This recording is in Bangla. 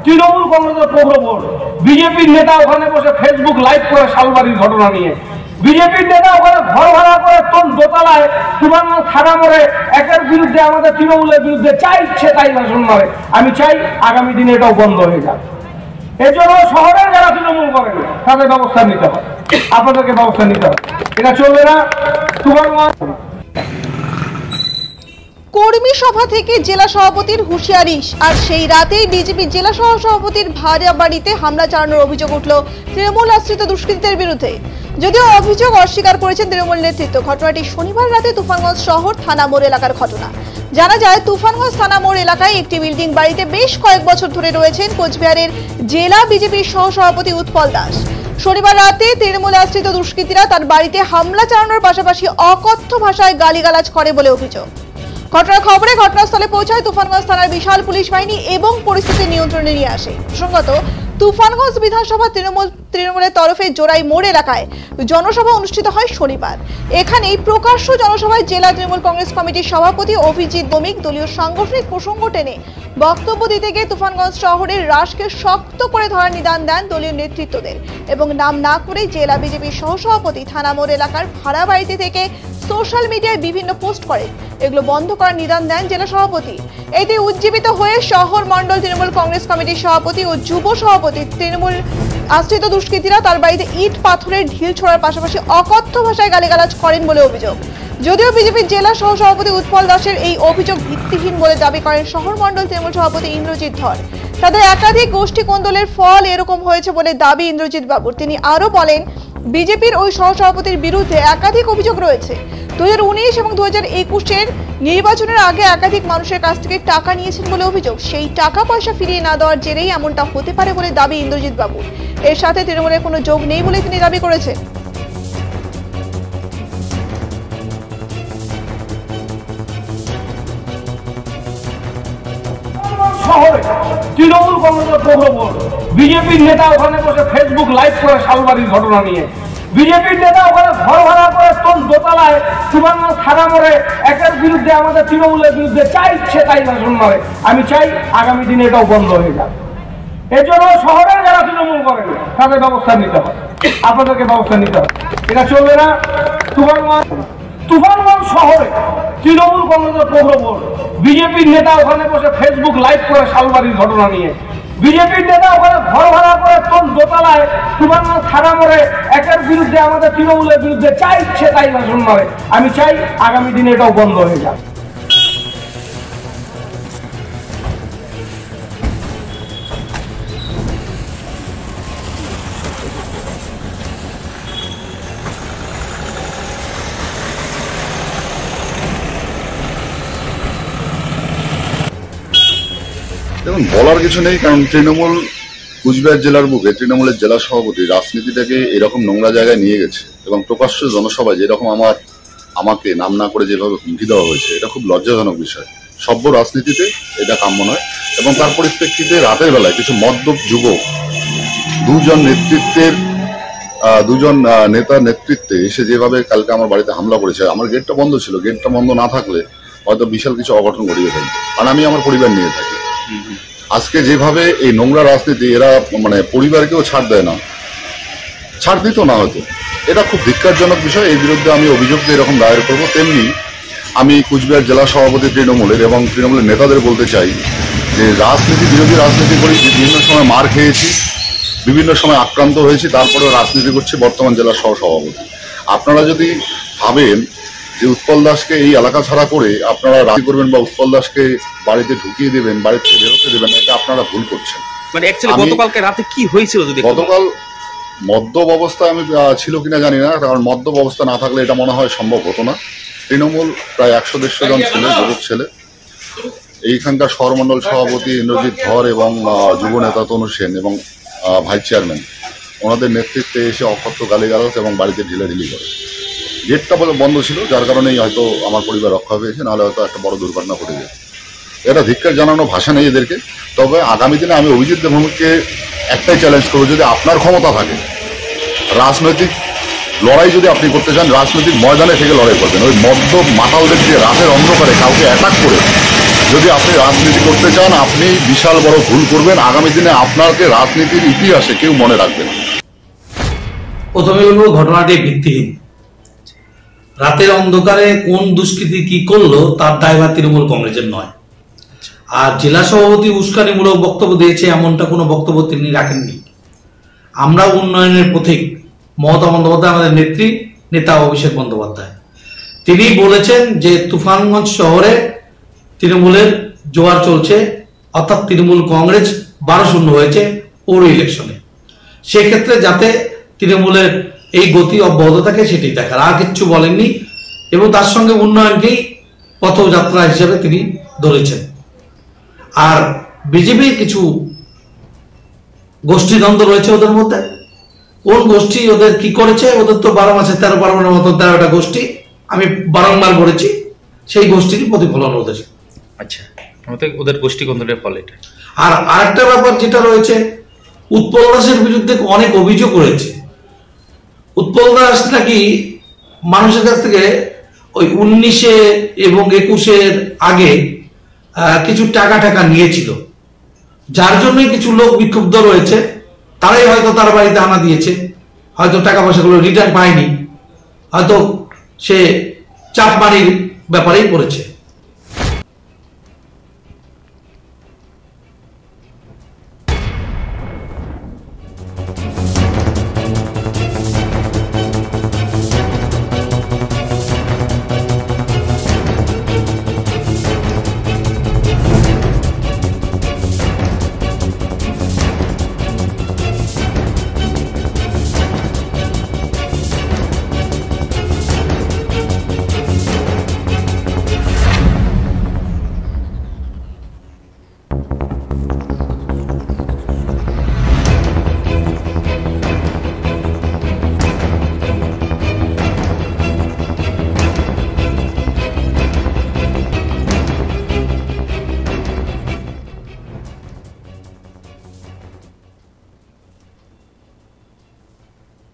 তৃণমূল কংগ্রেসের পৌরবোর্ড, বিজেপির নেতা ওখানে বসে ফেসবুক লাইভ করে শালবাড়ির ঘটনা নিয়ে, বিজেপির নেতা ওখানে ঘর ভাড়া করে দোতলায় তুফানগঞ্জ থানা মোড়ে একের বিরুদ্ধে আমাদের তৃণমূলের বিরুদ্ধে যা ইচ্ছে তাই ভাষণ মারে। আমি চাই আগামী দিনে এটাও বন্ধ হয়ে যাবে। এই জন্য শহরের যারা তৃণমূল করেন তাদের ব্যবস্থা নিতে হবে, আপনাদেরকে ব্যবস্থা নিতে হবে, এটা চলবে না। তুফানগঞ্জ কর্মী সভা থেকে জেলা সভাপতির হুঁশিয়ারি, আর সেই রাতেই বিজেপি জেলা সভাপতির ভাড়া বাড়িতে হামলা চালানোর অভিযোগ উঠল তৃণমূল আশ্রিত দুষ্কৃতীদের বিরুদ্ধে। যদিও অভিযোগ অস্বীকার করেছেন তৃণমূল নেতৃত্ব। ঘটনাটি শনিবার রাতে তুফানগঞ্জ শহর থানা মোড় এলাকার ঘটনা। জানা যায়, তুফানগঞ্জ থানা মোড় এলাকায় একটি বিল্ডিং বাড়িতে বেশ কয়েক বছর ধরে রয়েছেন কোচবিহারের জেলা বিজেপির সহসভাপতি উৎপল দাস। শনিবার রাতে তৃণমূল আশ্রিত দুষ্কৃতীরা তার বাড়িতে হামলা চালানোর পাশাপাশি অকথ্য ভাষায় গালিগালাজ করে বলে অভিযোগ। ঘটনার খবরে ঘটনাস্থলে পৌঁছায় তুফানগঞ্জ থানার বিশাল পুলিশ বাহিনী এবং পরিস্থিতি নিয়ন্ত্রণে নিয়ে আসে। প্রসঙ্গত, তুফানগঞ্জ বিধানসভা তৃণমূলের তরফে জোড়াই মোড় এলাকায় জনসভা অনুষ্ঠিত হয় শনিবার। এখানেই প্রকাশ্য জনসভায় জেলা তৃণমূল কংগ্রেস কমিটির সভাপতি অভিজিৎ ভৌমিক দলীয় সাংগঠনিক প্রসঙ্গ টেনে বক্তব্য দিতে গিয়ে তুফানগঞ্জ শহরের রাশকে শক্ত করে ধরার নিদান দেন দলীয় নেতৃত্বদের এবং নাম না করে জেলা বিজেপির সহসভাপতি থানা মোড় এলাকার ভাড়া বাড়িতে থেকে সোশ্যাল মিডিয়ায় বিভিন্ন পোস্ট করেন। এগুলো বন্ধ করার নিদান দেন জেলা সভাপতি। এতে উজ্জীবিত হয়ে শহর মন্ডল তৃণমূল কংগ্রেস কমিটির সভাপতি ও যুব সভাপতি তৃণমূল আশ্রিত দুষ্কৃতীরা তার বাড়িতে ইট পাথরের ঢিল ছোড়ার পাশাপাশি অকথ্য ভাষায় গালিগালাজ করেন বলে অভিযোগ। যদিও বিজেপির জেলা সহসভাপতি উৎপল দাসের এই অভিযোগ ভিত্তিহীন বলে দাবি করেন শহর মন্ডল তৃণমূল সভাপতি ইন্দ্রজিৎ ধর। তাদের একাধিক গোষ্ঠী কোন্দলের ফল এরকম হয়েছে বলে দাবি ইন্দ্রজিৎ বাবুর। তিনি আরো বলেন, বিজেপির ওই সহসভাপতির বিরুদ্ধে একাধিক অভিযোগ রয়েছে। 2019 এবং 2021-এর নির্বাচনের আগে একাধিক মানুষের কাছ থেকে টাকা নিয়েছেন বলে অভিযোগ। সেই টাকা পয়সা ফিরিয়ে না দেওয়ার জেরেই এমনটা হতে পারে বলে দাবি ইন্দ্রজিৎ বাবুর। এর সাথে তৃণমূলের কোনো যোগ নেই বলে তিনি দাবি করেছেন। শহরে তৃণমূল কংগ্রেসের পৌরবোর্ড, বিজেপির নেতা ওখানে বসে ফেসবুক লাইভ করে শালবাড়ির ঘটনা নিয়ে, বিজেপির নেতা ওখানে ঘর ভাড়া করে দোতলায় তুফানগঞ্জ থানা মোড়ে একের বিরুদ্ধে আমাদের তৃণমূলের বিরুদ্ধে যা ইচ্ছে তাই ভাষণ মারে। আমি চাই আগামী দিনে এটাও বন্ধ হয়ে যাবে। এই জন্য শহরের যারা তৃণমূল করেন তাদের ব্যবস্থা নিতে হবে, আপনাদেরকে ব্যবস্থা নিতে হবে, এটা চলবে না। তুফানগঞ্জ শহরে তৃণমূল কংগ্রেসের পৌরবোর্ড, বিজেপির নেতা ওখানে বসে ফেসবুক লাইভ করে শালবাড়ির ঘটনা নিয়ে, বিজেপির নেতা ওখানে ঘর ভাড়া করে দোতলায় তুফানগঞ্জ থানা মোড়ে একের বিরুদ্ধে আমাদের তৃণমূলের বিরুদ্ধে যা ইচ্ছে তাই ভাষণ মারে। আমি চাই আগামী দিনে এটাও বন্ধ হয়ে যাবে। দেখুন, বলার কিছু নেই, কারণ তৃণমূল কুচবিহার জেলার বুকে তৃণমূলের জেলা সভাপতি রাজনীতিটাকে এরকম নোংরা জায়গায় নিয়ে গেছে এবং প্রকাশ্য জনসভায় যেরকম আমাকে নাম না করে যেভাবে হুমকি দেওয়া হয়েছে, এটা খুব লজ্জাজনক বিষয়। সভ্য রাজনীতিতে এটা কাম্য নয়। এবং তার পরিপ্রেক্ষিতে রাতের বেলায় কিছু মদ্যপ যুবক দুজন নেতার নেতৃত্বে এসে যেভাবে কালকে আমার বাড়িতে হামলা করেছে, আমার গেটটা বন্ধ ছিল, গেটটা বন্ধ না থাকলে হয়তো বিশাল কিছু অঘটন ঘটিয়ে থাকি, কারণ আমি আমার পরিবার নিয়ে থাকি। আজকে যেভাবে এই নোংরা রাজনীতি, এরা মানে পরিবারকেও ছাড় দেয় না, ছাড় দিত না হয়তো, এটা খুব ধিক্কারজনক বিষয়। এই বিরুদ্ধে আমি অভিযোগ এরকম দায়ের করব। তেমনি আমি কুচবিহার জেলা সভাপতি তৃণমূলের এবং তৃণমূলের নেতাদের বলতে চাই যে বিরোধী রাজনীতি করি, বিভিন্ন সময় মার খেয়েছি, বিভিন্ন সময় আক্রান্ত হয়েছি, তারপরেও রাজনীতি করছি বর্তমান জেলার সহসভাপতি। আপনারা যদি ভাবেন যে উৎপল দাসকে এই এলাকা ছাড়া করে আপনারা রাজি করবেন বা উৎপল দাসকে বাড়িতে ঢুকিয়ে দেবেন, বাড়ি থেকে বেরোতে দেবেন, এটা আপনারা ভুল করছেন। মানে অ্যাকচুয়ালি গতকালকে রাতে কি হয়েছিল যদি গতকাল মদ্যপ অবস্থায় আমি ছিল কিনা জানি না, কারণ মদ্যপ অবস্থা না থাকলে এটা মনে হয় সম্ভব হতো না। তৃণমূল প্রায় 100-150 জন ছেলে, যুবক ছেলে, এইখানকার শহরমন্ডল সভাপতি ইন্দ্রজিৎ ধর এবং যুব নেতা তনু সেন এবং ভাইস চেয়ারম্যান, ওনাদের নেতৃত্বে এসে অকথ্য গালিগালাজ এবং বাড়িতে ঢিলাঢিলি করে। গেটটা বন্ধ ছিল, যার কারণেই হয়তো আমার পরিবার রক্ষা পেয়েছে, নাহলে হয়তো একটা বড় দুর্ঘটনা ঘটে যেত। এটা ধিক্কার জানানো ভাষা নেই এদেরকে। তবে আগামী দিনে আমি অভিজিৎ ভৌমিককে একটাই চ্যালেঞ্জ করবো, যদি আপনার ক্ষমতা থাকে, রাজনৈতিক লড়াই যদি আপনি করতে চান, রাজনৈতিক ময়দানে থেকে লড়াই করবেন। ওই মদ্য মাতালদের দিয়ে রাতের অন্ধকারে কাউকে অ্যাটাক করে যদি আপনি রাজনীতি করতে চান আপনি বিশাল বড় ভুল করবেন, আগামী দিনে আপনাকে রাজনীতির ইতিহাসে কেউ মনে রাখবে না। প্রথমে বলবো ঘটনাটি ভিত্তিহীন। রাতের অন্ধকারে কোন দুষ্কৃতী কি করলো তার দায়ভার তৃণমূল কংগ্রেসের নয়। আর জেলা সভাপতি উস্কানিমূলক বক্তব্য দিয়েছে এমনটা কোনো বক্তব্য তিনি রাখেননি। আমরা উন্নয়নের পথিক, মমতা বন্দ্যোপাধ্যায় আমাদের নেত্রী, নেতা অভিষেক বন্দ্যোপাধ্যায়, তিনি বলেছেন যে তুফানগঞ্জ শহরে তৃণমূলের জোয়ার চলছে, অর্থাৎ তৃণমূল কংগ্রেস 12-0 হয়েছে পৌর ইলেকশনে। সেক্ষেত্রে যাতে তৃণমূলের এই গতি অব্যাহত থাকে সেটি দেখার, আর কিচ্ছু বলেননি। এবং তার সঙ্গে উন্নয়নকেই পথযাত্রা হিসেবে তিনি ধরেছেন। আর বিজেপির কিছু গোষ্ঠীদ্বন্দ্ব রয়েছে ওদের মধ্যে। কোন গোষ্ঠী ওদের কি করেছে, ওদের তো 12 মাসে 13 পার্বণের মতো 13টা গোষ্ঠী, আমি বারংবার বলেছি, সেই গোষ্ঠীরই প্রতিফলন ওদের। আচ্ছা, ওদের গোষ্ঠী কন্দলের ফলে এটা। আর আরেকটা ব্যাপার যেটা রয়েছে, উৎপল দাসের বিরুদ্ধে অনেক অভিযোগ রয়েছে। উৎপল দাস নাকি মানুষের কাছ থেকে ওই 19 এবং 21 আগে কিছু টাকা নিয়েছিল, যার জন্য কিছু লোক বিক্ষুব্ধ রয়েছে। তারাই হয়তো তার বাড়িতে হানা দিয়েছে, হয়তো টাকা পয়সাগুলো রিটার্ন পায়নি, হয়তো সে চাপমারির ব্যাপারেই পড়েছে।